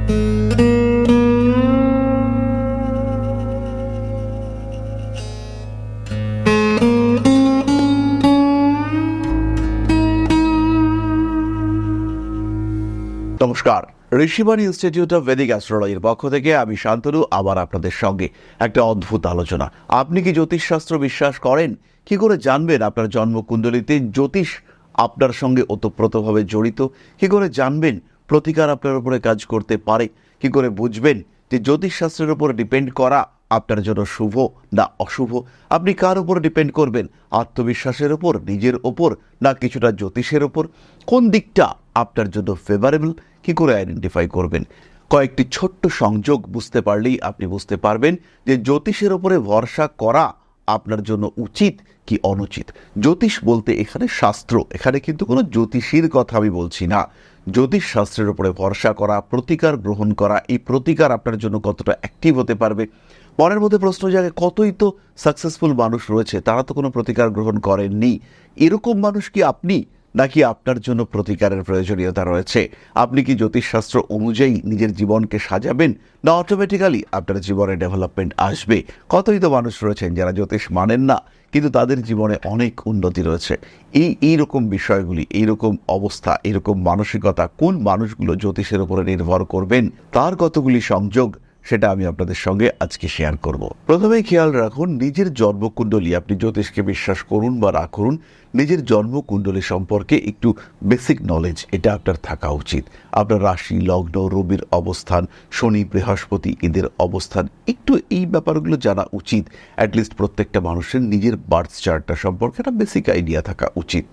নমস্কার, Rishibani institute of Vedic অ্যাস্ট্রোলজির পক্ষ থেকে আমি শান্তনু আবার আপনাদের সঙ্গে একটা অদ্ভুত আলোচনা। আপনি কি জ্যোতিষশাস্ত্র বিশ্বাস করেন? কি করে জানবেন আপনার জন্মকুণ্ডলিতে জ্যোতিষ আপনার সঙ্গে ওতপ্রোতভাবে জড়িত? কি করে জানবেন প্রতিকার আপনার উপরে কাজ করতে পারে? কি করে বুঝবেন যে জ্যোতিষশাস্ত্রের উপর ডিপেন্ড করা আপনার জন্য শুভ না অশুভ? আপনি কার উপর ডিপেন্ড করবেন? আত্মবিশ্বাসের ওপর, নিজের ওপর, না কিছুটা জ্যোতিষের ওপর? কোন দিকটা আপনার জন্য ফেভারেবল কি করে আইডেন্টিফাই করবেন? কয়েকটি ছোট্ট সংযোগ বুঝতে পারলেই আপনি বুঝতে পারবেন যে জ্যোতিষের উপরে ভরসা করা আপনার জন্য উচিত কি অনুচিত। জ্যোতিষ বলতে এখানে শাস্ত্র, এখানে কিন্তু কোনো জ্যোতিষীর কথা আমি বলছি না। জ্যোতিষ শাস্ত্রের উপরে ভরসা করা, প্রতিকার গ্রহণ করা, এই প্রতিকার আপনার জন্য কতটা অ্যাক্টিভ হতে পারবে। মনের মধ্যে প্রশ্ন জাগে, কতই তো সাকসেসফুল মানুষ রয়েছে, তারা তো কোনো প্রতিকার গ্রহণ করেননি। এরকম মানুষ কি আপনি, নাকি আপনার জন্য প্রতিকারের প্রয়োজনীয়তা রয়েছে? আপনি কি জ্যোতিষশাস্ত্র অনুযায়ী নিজের জীবনকে সাজাবেন, না অটোমেটিক্যালি আপনার জীবনে ডেভেলপমেন্ট আসবে? কতই তো মানুষ রয়েছেন যারা জ্যোতিষ মানেন না, কিন্তু তাদের জীবনে অনেক উন্নতি রয়েছে। এইরকম বিষয়গুলি, এইরকম অবস্থা, এইরকম মানসিকতা, কোন মানুষগুলো জ্যোতিষের উপরে নির্ভর করবেন, তার কতগুলি সংযোগ, সেটা আমি আপনাদের সঙ্গে আজকে শেয়ার করব। প্রথমেই খেয়াল রাখুন, নিজের জন্মকুণ্ডলী, আপনি জ্যোতিষকে বিশ্বাস করুন বা না করুন, নিজের জন্মকুণ্ডলী সম্পর্কে একটু বেসিক নলেজ এটা আপনার থাকা উচিত। আপনার রাশি, লগ্ন, রবির অবস্থান, শনি, বৃহস্পতি, এদের অবস্থান, একটু এই ব্যাপারগুলো জানা উচিত। অ্যাটলিস্ট প্রত্যেকটা মানুষের নিজের বার্থ চার্টটা সম্পর্কে একটা বেসিক আইডিয়া থাকা উচিত।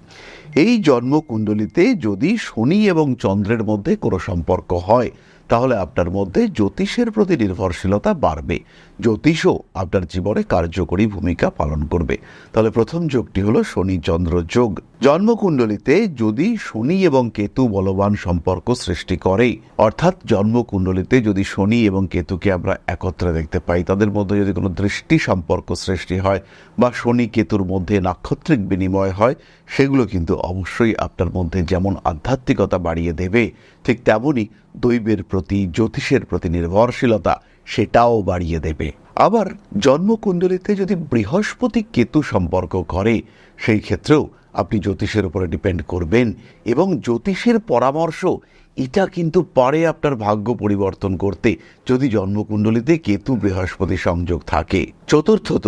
এই জন্মকুণ্ডলীতে যদি শনি এবং চন্দ্রের মধ্যে কোনো সম্পর্ক হয়, তাহলে আপনার মধ্যে জ্যোতিষের প্রতি নির্ভরশীলতা বাড়বে। জ্যোতিষও আপনার জীবনে কার্যকরী ভূমিকা পালন করবে। তাহলে প্রথম যোগটি হলো শনি চন্দ্র যোগ। জন্মকুণ্ডলীতে যদি শনি এবং কেতু বলবান সম্পর্ক সৃষ্টি করে, অর্থাৎ জন্মকুণ্ডলীতে যদি শনি এবং কেতুকে আমরা একত্রে দেখতে পাই, তাদের মধ্যে যদি কোনো দৃষ্টি সম্পর্ক সৃষ্টি হয় বা শনি কেতুর মধ্যে নাক্ষত্রিক বিনিময় হয়, সেগুলো কিন্তু অবশ্যই আপনার মধ্যে যেমন আধ্যাত্মিকতা বাড়িয়ে দেবে, ঠিক তেমনই দৈবের প্রতি, জ্যোতিষের প্রতি নির্ভরশীলতা সেটাও বাড়িয়ে দেবে। আবার জন্মকুণ্ডলীতে যদি বৃহস্পতি কেতু সম্পর্ক করে, সেই ক্ষেত্রেও আপনি জ্যোতিষের উপরে ডিপেন্ড করবেন, এবং জ্যোতিষের পরামর্শ এটা কিন্তু পারে আপনার ভাগ্য পরিবর্তন করতে, যদি জন্মকুণ্ডলীতে কেতু বৃহস্পতি সংযোগ থাকে। চতুর্থত,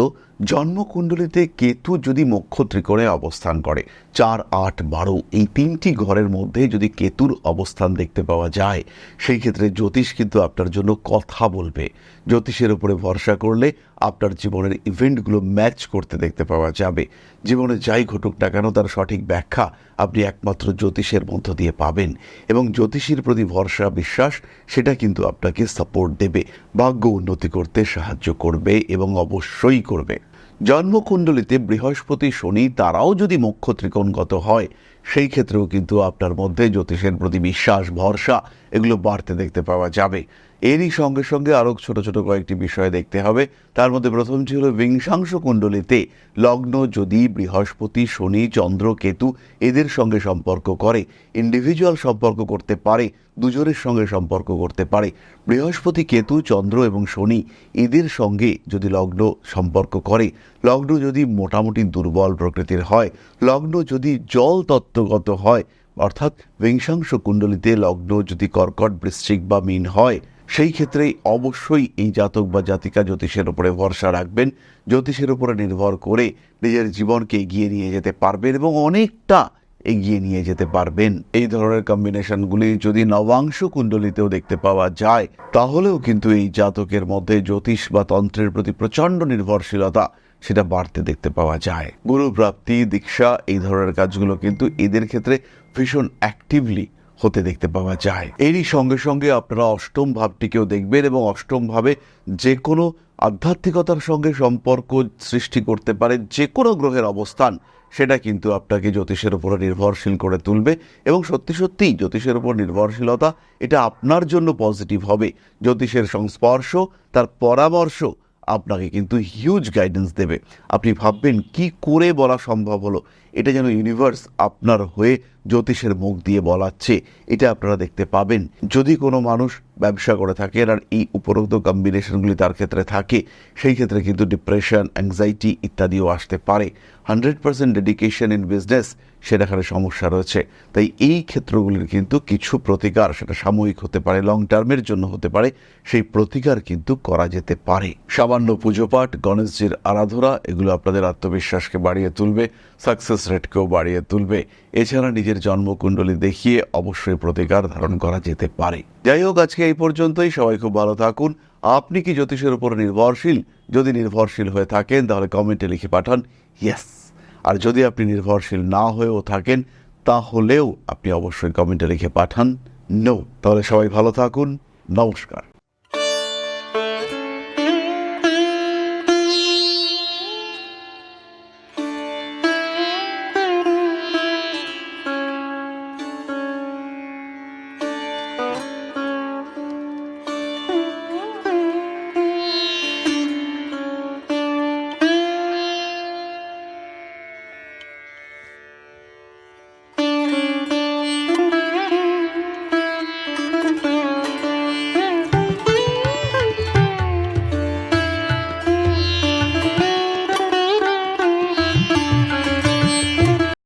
জন্মকুণ্ডলীতে কেতু যদি মোক্ষ ত্রিকোণে অবস্থান করে, 4, 8, 12 এই তিনটি ঘরের মধ্যে যদি কেতুর অবস্থান দেখতে পাওয়া যায়, সেই ক্ষেত্রে জ্যোতিষ কিন্তু আপনার জন্য কথা বলবে। জ্যোতিষের উপরে ভরসা করলে আপনার জীবনের ইভেন্টগুলো ম্যাচ করতে দেখতে পাওয়া যাবে। জীবনে যাই ঘটুক না কেন, তার সঠিক ব্যাখ্যা আপনি একমাত্র জ্যোতিষের মধ্য দিয়ে পাবেন, এবং জ্যোতিষীর প্রতি ভরসা, বিশ্বাস সেটা কিন্তু আপনাকে সাপোর্ট দেবে, ভাগ্য উন্নতি করতে সাহায্য করবে, এবং অবশ্যই করবে। জন্মকুণ্ডলীতে বৃহস্পতি, শনি তারাও যদি মোক্ষ ত্রিকোণগত হয়, সেই ক্ষেত্রেও কিন্তু আপনার মধ্যে জ্যোতিষের প্রতি বিশ্বাস, ভরসা এগুলো বাড়তে দেখতে পাওয়া যাবে। এরই সঙ্গে সঙ্গে আরও ছোট ছোট কয়েকটি বিষয় দেখতে হবে। তার মধ্যে প্রথমটি হলো বিংশাংশ কুণ্ডলীতে লগ্ন যদি বৃহস্পতি, শনি, চন্দ্র, কেতু এদের সঙ্গে সম্পর্ক করে, ইন্ডিভিজুয়াল সম্পর্ক করতে পারে, দুজনের সঙ্গে সম্পর্ক করতে পারে। বৃহস্পতি, কেতু, চন্দ্র এবং শনি এদের সঙ্গে যদি লগ্ন সম্পর্ক করে, লগ্ন যদি মোটামুটি দুর্বল প্রকৃতির হয়, লগ্ন যদি জল তত্ত্বগত হয়, অর্থাৎ বিংশাংশ কুণ্ডলীতে লগ্ন যদি কর্কট, বৃশ্চিক বা মীন হয়, সেই ক্ষেত্রে অবশ্যই এই জাতক বা জাতিকা জ্যোতিষের উপরে ভরসা রাখবেন। জ্যোতিষের উপরে নির্ভর করে নিজের জীবনকে এগিয়ে নিয়ে যেতে পারবেন, এবং অনেকটা এগিয়ে নিয়ে যেতে পারবেন। এই ধরনের কম্বিনেশনগুলি যদি নবাংশ কুণ্ডলীতেও দেখতে পাওয়া যায়, তাহলেও কিন্তু এই জাতকের মধ্যে জ্যোতিষ বা তন্ত্রের প্রতি প্রচণ্ড নির্ভরশীলতা সেটা বাড়তে দেখতে পাওয়া যায়। গুরু প্রাপ্তি, দীক্ষা এই ধরনের কাজগুলো কিন্তু এদের ক্ষেত্রে ভীষণ অ্যাক্টিভলি হতে দেখতে পাওয়া যায়। এরই সঙ্গে সঙ্গে আপনারা অষ্টম ভাবটিকেও দেখবেন, এবং অষ্টম ভাবে যে কোনো আধ্যাত্মিকতার সঙ্গে সম্পর্ক সৃষ্টি করতে পারে যে কোনো গ্রহের অবস্থান, সেটা কিন্তু আপনাকে জ্যোতিষের উপর নির্ভরশীল করে তুলবে, এবং সত্যি সত্যিই জ্যোতিষের উপর নির্ভরশীলতা এটা আপনার জন্য পজিটিভ হবে। জ্যোতিষের সংস্পর্শ, তার পরামর্শ আপনাকে কিন্তু হিউজ গাইডেন্স দেবে। আপনি ভাববেন কি করে বলা সম্ভব হলো, এটা যেন ইউনিভার্স আপনার হয়ে জ্যোতিষের মুখ দিয়ে বলাচ্ছে, এটা আপনারা দেখতে পাবেন। যদি কোনো মানুষ ব্যবসা করে থাকে আর এই উপরোক্ত কম্বিনেশনগুলি তার ক্ষেত্রে থাকে, সেই ক্ষেত্রে কিন্তু ডিপ্রেশন, অ্যাংজাইটি ইত্যাদিও আসতে পারে। 100% ডেডিকেশন ইন বিজনেস, সেটাখানে সমস্যা রয়েছে। তাই এই ক্ষেত্রগুলির কিন্তু কিছু প্রতিকার, সেটা সাময়িক হতে পারে, লং টার্মের জন্য হতে পারে, সেই প্রতিকার কিন্তু করা যেতে পারে। সামান্য পুজো পাঠ, গণেশজির আরাধনা, এগুলো আপনাদের আত্মবিশ্বাসকে বাড়িয়ে তুলবে, সাকসেস রেটকেও বাড়িয়ে তুলবে। এছাড়া নিজের জন্মকুণ্ডলী দেখিয়ে অবশ্যই প্রতিকার ধারণ করা যেতে পারে। যাই হোক, আজকে এই পর্যন্তই। সবাই খুব ভালো থাকুন। আপনি কি জ্যোতিষের উপর নির্ভরশীল? যদি নির্ভরশীল হয়ে থাকেন তাহলে কমেন্টে লিখে পাঠান ইয়েস। আর যদি আপনি নির্ভরশীল না হয়েও থাকেন তাহলেও আপনি অবশ্যই কমেন্টে লিখে পাঠান নো। তাহলে সবাই ভালো থাকুন। নমস্কার।